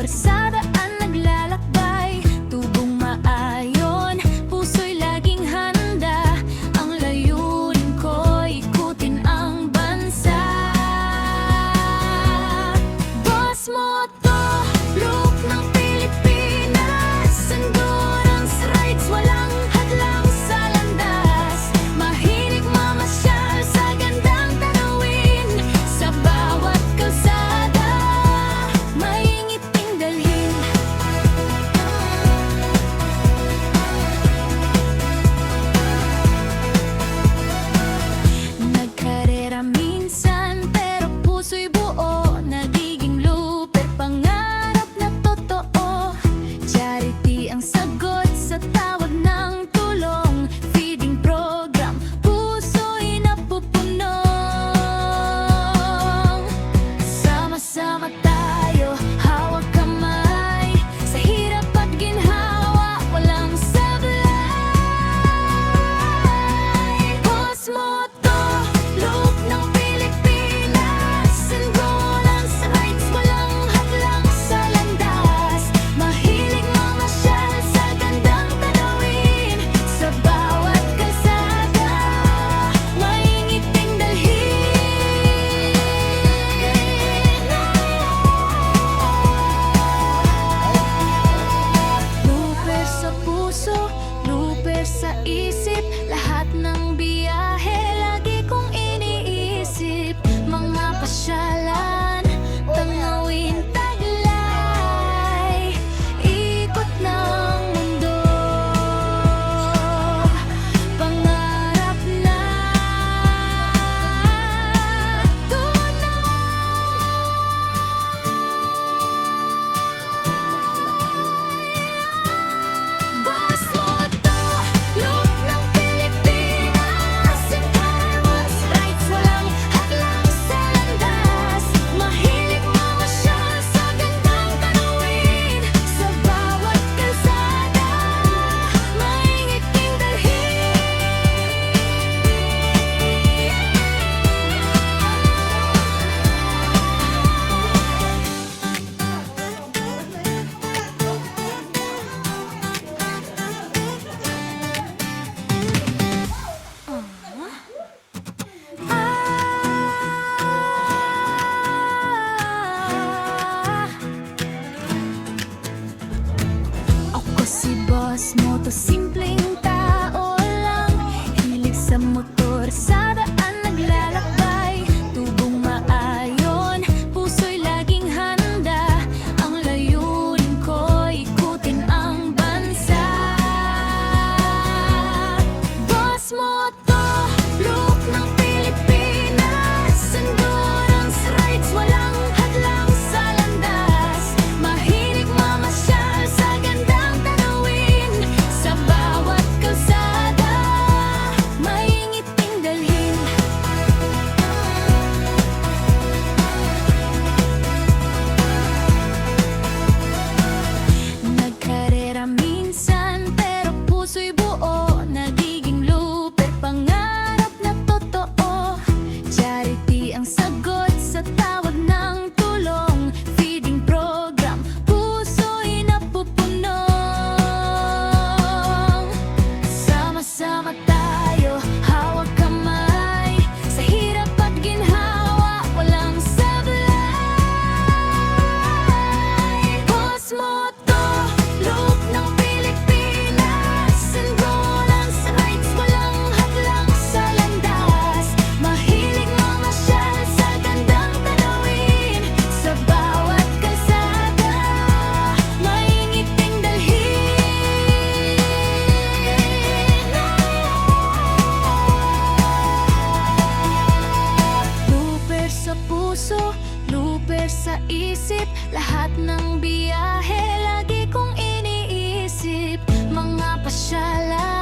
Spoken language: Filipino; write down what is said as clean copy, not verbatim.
sa daan naglalakbay, tubong maayon, puso'y laging handa. Ang layunin ko'y ikutin ang bansa. Boss Moto, look ng Pilipinas, endurance rides, walang hadlang sa landas. Mahilig mamasyal sa gandang tanawin, sa bawat kalsada may ngiting dalhin. Nagkarera minsan pero puso'y buo, nagiging looper, pangarap na totoo. Charity ang sagot sa tawag ng tulong, feeding program, puso'y napupuno. Sama-sama tayo, hawak kamay, sa hirap at ginhawa, walang sablay. Boss Moto, look ng Pilipinas, endurance rides, walang hadlang sa landas. Mahilig mamasyal sa gandang tanawin, sa bawat kalsada may ngiting dalhin. Looper sa puso, looper sa isip, lahat ng biyahe lagi kong iniisip. Mga pasyalan, tanawin, taglay, ikot ng mundo. Pangarap na Boss Moto, look ng Pilipinas, endurance rides, walang hadlang sa landas. Mahilig mamasyal sa gandang tanawin, sa bawat kalsada may ngiting dalhin. Ako si Boss Moto, simpleng tao lang, hilig sa motor, sa daan naglalakbay, tubong maayon, puso'y laging handa. Ang layunin ko'y ikutin ang bansa. Boss Moto, look ng Pilipinas, endurance rides, walang hadlang sa landas. Mahilig mamasyal sa gandang tanawin, sa bawat kalsada may ngiting dalhin. Nagkarera minsan pero puso'y buo, nagiging looper, pangarap na totoo. Charity ang sagot sa tawag ng tulong, feeding program, puso'y napupuno. Sama-sama tayo, hawak kamay, sa hirap at ginhawa, walang sablay. Boss Moto, look ng Pilipinas, endurance rides, walang hadlang sa landas. Mahilig mamasyal sa gandang tanawin, sa bawat kalsada may ngiting dalhin. Looper sa puso, looper sa isip, lahat ng biyahe lagi kong iniisip. Mga pasyalan,